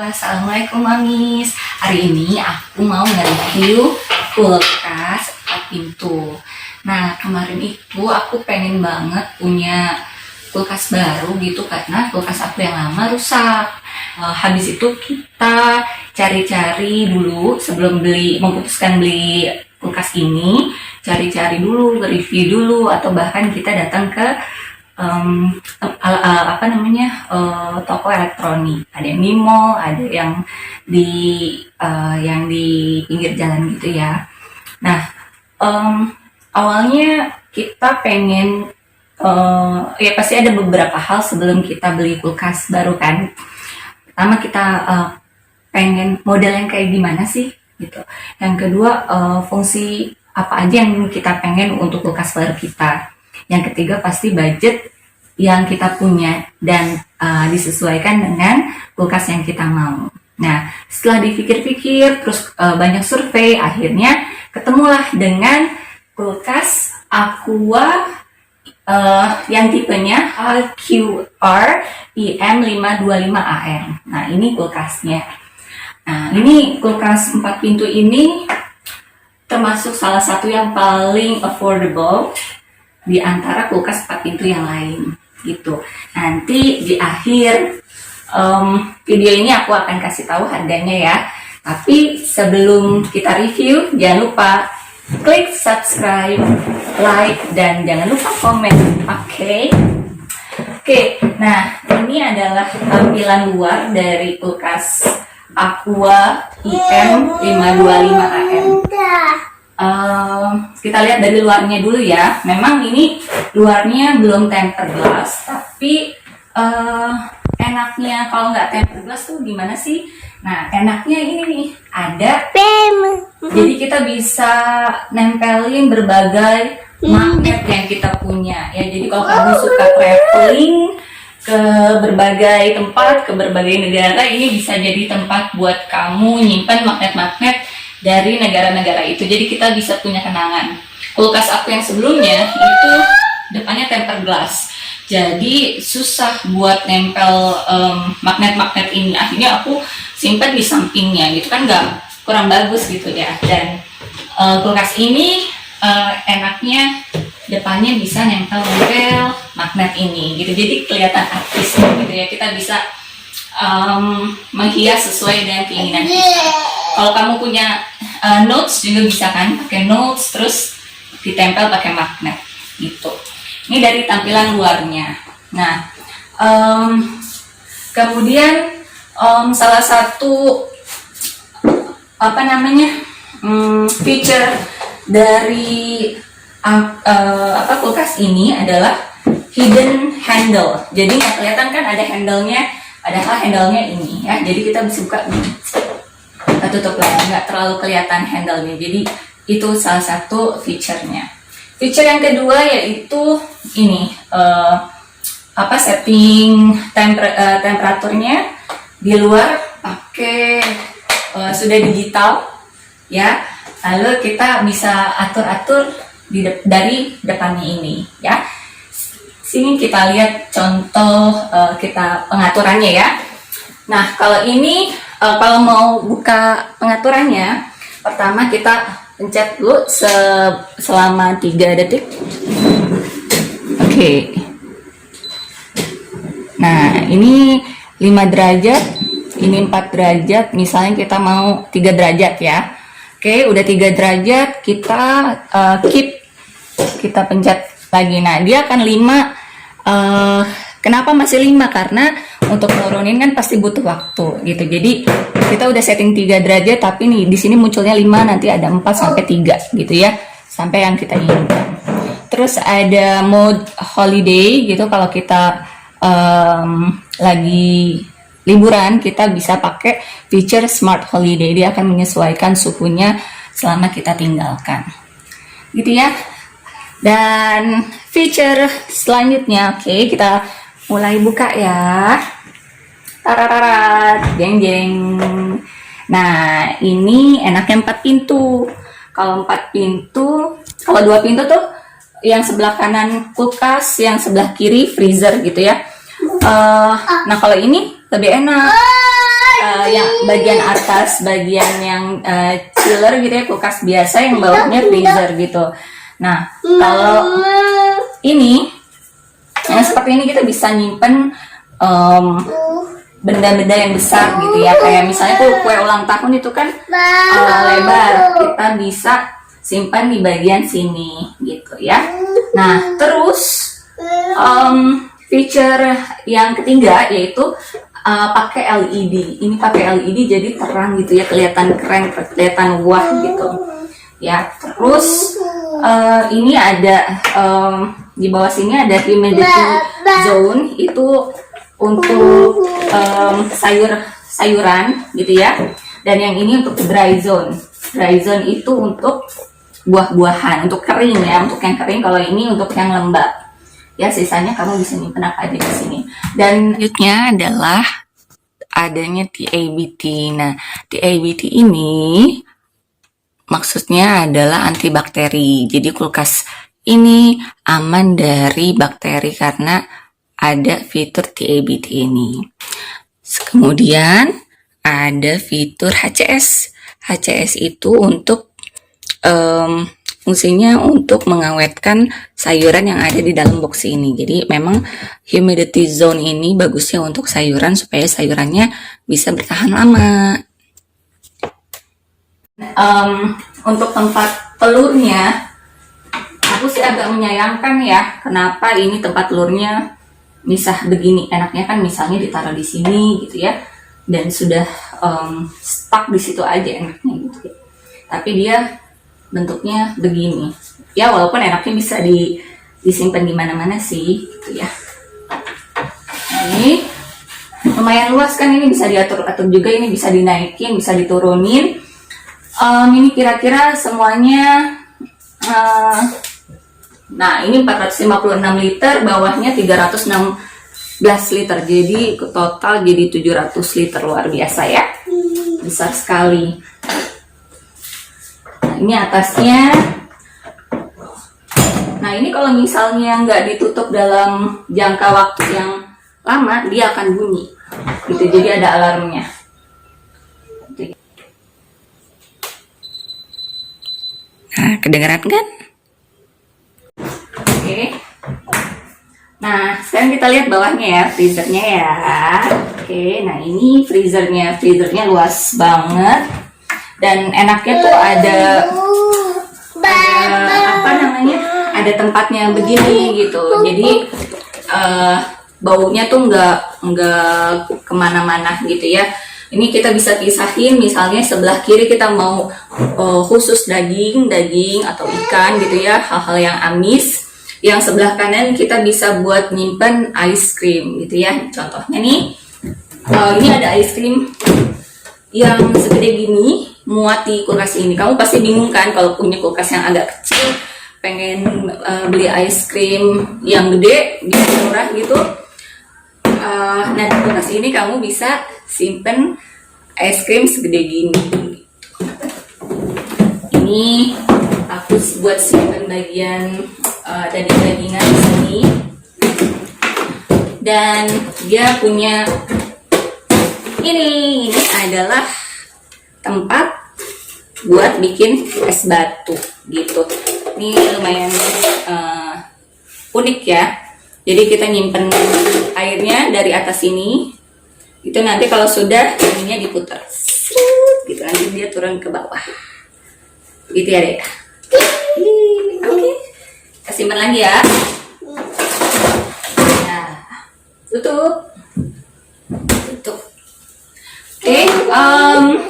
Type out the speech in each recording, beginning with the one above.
Assalamualaikum Mamis. Hari ini aku mau nge-review kulkas 4 pintu. Nah, kemarin itu aku pengen banget punya kulkas baru gitu karena kulkas aku yang lama rusak. Habis itu kita cari-cari dulu sebelum memutuskan beli kulkas ini, cari-cari dulu, review dulu, atau bahkan kita datang ke toko elektronik. Ada yang di mall, ada yang di pinggir jalan gitu ya. Nah, awalnya kita pengen ya pasti ada beberapa hal sebelum kita beli kulkas baru kan. Pertama kita pengen model yang kayak gimana sih gitu. Yang kedua fungsi apa aja yang kita pengen untuk kulkas baru kita. Yang ketiga pasti budget yang kita punya dan disesuaikan dengan kulkas yang kita mau. Nah, setelah dipikir-pikir, terus banyak survei, akhirnya ketemulah dengan kulkas Aqua yang tipenya HQR EM525AM. Nah, ini kulkasnya. Nah, ini kulkas 4 pintu ini termasuk salah satu yang paling affordable di antara kulkas 4 pintu yang lain gitu. Nanti di akhir video ini aku akan kasih tahu harganya ya. Tapi sebelum kita review, jangan lupa klik subscribe, like, dan jangan lupa komen. Oke. Nah, ini adalah tampilan luar dari kulkas Aqua EM525AM. Kita lihat dari luarnya dulu ya. Memang ini luarnya belum tempered glass, tapi enaknya kalau nggak tempered glass tuh gimana sih? Nah, enaknya ini nih, ada jadi kita bisa nempelin berbagai magnet yang kita punya ya. Jadi kalau kamu suka traveling ke berbagai tempat, ke berbagai negara, ini bisa jadi tempat buat kamu nyimpan magnet-magnet dari negara-negara itu. Jadi kita bisa punya kenangan. Kulkas aku yang sebelumnya itu depannya tempered glass, jadi susah buat nempel magnet-magnet ini. Akhirnya aku simpan di sampingnya gitu kan, kurang bagus gitu ya. Dan kulkas ini enaknya depannya bisa nempel magnet ini gitu, jadi kelihatan artis gitu ya. Kita bisa menghias sesuai dengan keinginan kita. Kalau kamu punya notes juga bisa kan, pakai notes terus ditempel pakai magnet gitu. Ini dari tampilan luarnya. Nah, kemudian salah satu feature dari kulkas ini adalah hidden handle. Jadi nggak kelihatan kan ada handle-nya, padahal handle-nya ini ya. Jadi kita bisa buka nih, kita tutup lagi, nggak terlalu kelihatan handle-nya. Jadi itu salah satu feature-nya. Feature yang kedua yaitu ini setting temperaturnya di luar pakai sudah digital ya. Lalu kita bisa atur-atur dari depannya ini ya. Sini kita lihat contoh kita pengaturannya ya. Nah, kalau ini kalau mau buka pengaturannya, pertama kita pencet dulu selama 3 detik. Oke. Nah, ini 5 derajat, ini 4 derajat. Misalnya kita mau 3 derajat ya. Oke, udah 3 derajat, kita keep, kita pencet lagi. Nah, dia akan 5. Kenapa masih 5? Karena untuk nurunin kan pasti butuh waktu gitu. Jadi kita udah setting 3 derajat, tapi nih di sini munculnya 5, nanti ada 4 sampai 3 gitu ya, sampai yang kita inginkan. Terus ada mode holiday gitu, kalau kita lagi liburan kita bisa pakai feature smart holiday, dia akan menyesuaikan suhunya selama kita tinggalkan gitu ya. Dan feature selanjutnya, oke, kita mulai buka ya. Tarararat, jeng jeng. Nah, ini enaknya 4 pintu. Kalau 4 pintu, kalau 2 pintu tuh yang sebelah kanan kulkas, yang sebelah kiri freezer gitu ya. Nah, kalau ini lebih enak. yang bagian atas, bagian yang chiller gitu ya, kulkas biasa, yang bawahnya freezer gitu. Nah, kalau ini yang seperti ini kita bisa nyimpen benda-benda yang besar gitu ya, kayak misalnya kue ulang tahun itu kan lebar, kita bisa simpan di bagian sini gitu ya. Nah, terus feature yang ketiga yaitu pakai LED. Ini pakai LED jadi terang gitu ya, kelihatan keren, kelihatan wah gitu ya. Terus ini ada di bawah sini ada humidity zone, itu untuk sayuran gitu ya. Dan yang ini untuk dry zone. Dry zone itu untuk buah-buahan, untuk kering ya, untuk yang kering. Kalau ini untuk yang lembab. Ya, sisanya kamu bisa nyimpen apa aja di sini. Dan selanjutnya adalah adanya TABT. Nah, TABT ini maksudnya adalah antibakteri. Jadi kulkas ini aman dari bakteri karena ada fitur TABT ini. Kemudian ada fitur HCS. HCS itu untuk fungsinya untuk mengawetkan sayuran yang ada di dalam box ini. Jadi memang humidity zone ini bagusnya untuk sayuran supaya sayurannya bisa bertahan lama. Untuk tempat telurnya, aku sih agak menyayangkan ya, kenapa ini tempat telurnya misah begini. Enaknya kan misalnya ditaruh di sini gitu ya, dan sudah stuck di situ aja enaknya gitu ya. Tapi dia bentuknya begini ya, walaupun enaknya bisa disimpan di mana-mana sih gitu ya. Ini lumayan luas kan, ini bisa diatur-atur juga, ini bisa dinaikin, bisa diturunin. Ini kira-kira semuanya nah ini 456 liter, bawahnya 316 liter, jadi total jadi 700 liter. Luar biasa ya, besar sekali. Ini atasnya. Nah, ini kalau misalnya nggak ditutup dalam jangka waktu yang lama, dia akan bunyi gitu, jadi ada alarmnya. Nah, kedengeran kan? Oke. Nah, sekarang kita lihat bawahnya ya, freezernya ya. Oke, nah ini freezernya luas banget. Dan enaknya tuh ada apa namanya, ada tempatnya begini gitu. Jadi baunya tuh nggak kemana-mana gitu ya. Ini kita bisa pisahin, misalnya sebelah kiri kita mau khusus daging atau ikan gitu ya, hal-hal yang amis. Yang sebelah kanan kita bisa buat nyimpen ice cream gitu ya. Contohnya nih, ini ada ice cream yang segede gini, muat di kulkas ini. Kamu pasti bingung kan kalau punya kulkas yang agak kecil, pengen beli ice cream yang gede, bisa murah gitu. Nah, di kulkas ini kamu bisa simpen es krim segede gini. Ini aku buat simpen bagian daging-dagingan di sini. Dan dia punya ini adalah tempat buat bikin es batu gitu. Ini lumayan unik ya. Jadi kita nyimpen airnya dari atas ini. Itu nanti kalau sudah ininya diputar, gitu, nanti dia turun ke bawah. Gitu ya deh. Oke. Kita simpan lagi ya. Nah, tutup. Oke,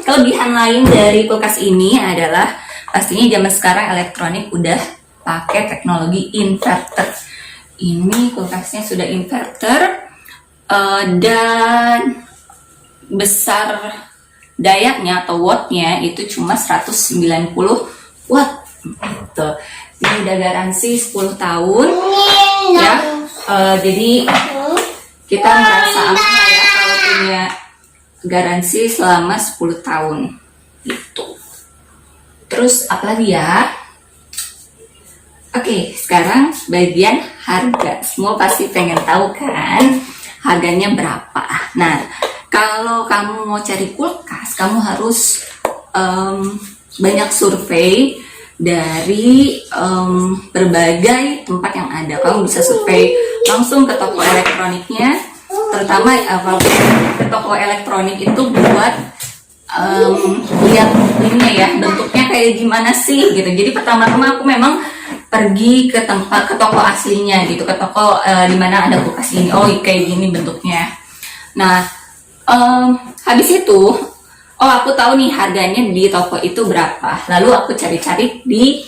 kelebihan lain dari kulkas ini adalah pastinya zaman sekarang elektronik udah pakai teknologi inverter. Ini kulkasnya sudah inverter dan besar dayanya atau wattnya itu cuma 190 watt. Gitu. Ini udah garansi 10 tahun ya. Jadi kita merasa aman ya kalau punya garansi selama 10 tahun gitu. Terus apalagi ya? Oke, sekarang bagian harga. Semua pasti pengen tahu kan harganya berapa. Nah, kalau kamu mau cari kulkas, kamu harus banyak survei dari berbagai tempat yang ada. Kamu bisa survei langsung ke toko elektroniknya, terutama ke toko elektronik itu buat lihat ininya ya, bentuknya kayak gimana sih gitu. Jadi pertama-tama aku memang pergi ke toko aslinya gitu, ke toko di mana ada kulkas ini. Oh kayak gini bentuknya. Nah habis itu aku tahu nih harganya di toko itu berapa. Lalu aku cari-cari di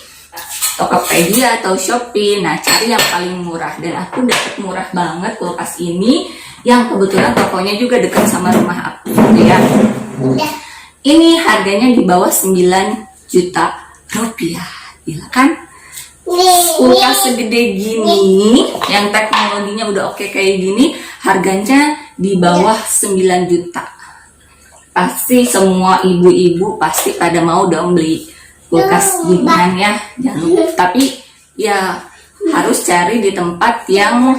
Tokopedia atau Shopee. Nah cari yang paling murah, dan aku dapet murah banget kulkas ini, yang kebetulan tokonya juga dekat sama rumah aku gitu ya. Ini harganya di bawah 9 juta rupiah. Gila kan? Kulkas segede gini, yang teknologinya udah oke kayak gini, harganya di bawah 9 juta. Pasti semua ibu-ibu pasti pada mau dong beli kulkas ginian ya. Jangan lupa. Tapi ya harus cari di tempat yang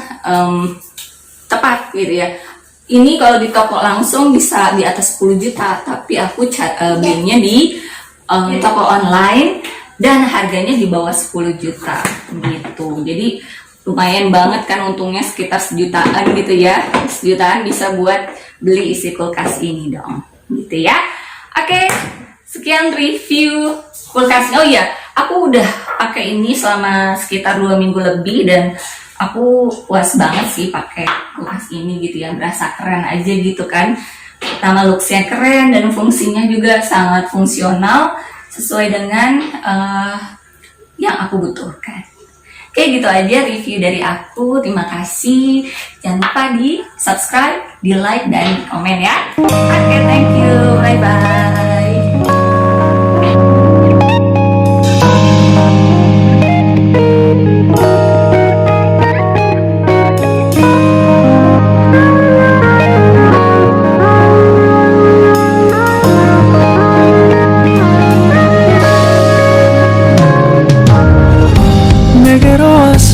tepat gitu ya. Ini kalau di toko langsung bisa di atas 10 juta, tapi aku belinya di toko online dan harganya di bawah 10 juta gitu. Jadi lumayan banget kan, untungnya sekitar sejutaan gitu ya. Sejutaan bisa buat beli isi kulkas ini dong gitu ya. Oke, sekian review kulkas. Oh iya, aku udah pakai ini selama sekitar 2 minggu lebih, dan aku puas banget sih pakai kulkas ini gitu ya. Berasa keren aja gitu kan. Pertama looksnya keren, dan fungsinya juga sangat fungsional sesuai dengan yang aku butuhkan. Oke, gitu aja review dari aku. Terima kasih. Jangan lupa di subscribe, di like, dan komen ya. Oke, thank you. Bye-bye.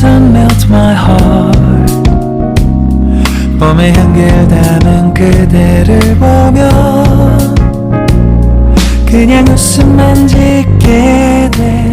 Melt my heart. 봄의 향기를 담은 그대를 보며 그냥 웃음만 짓게 돼.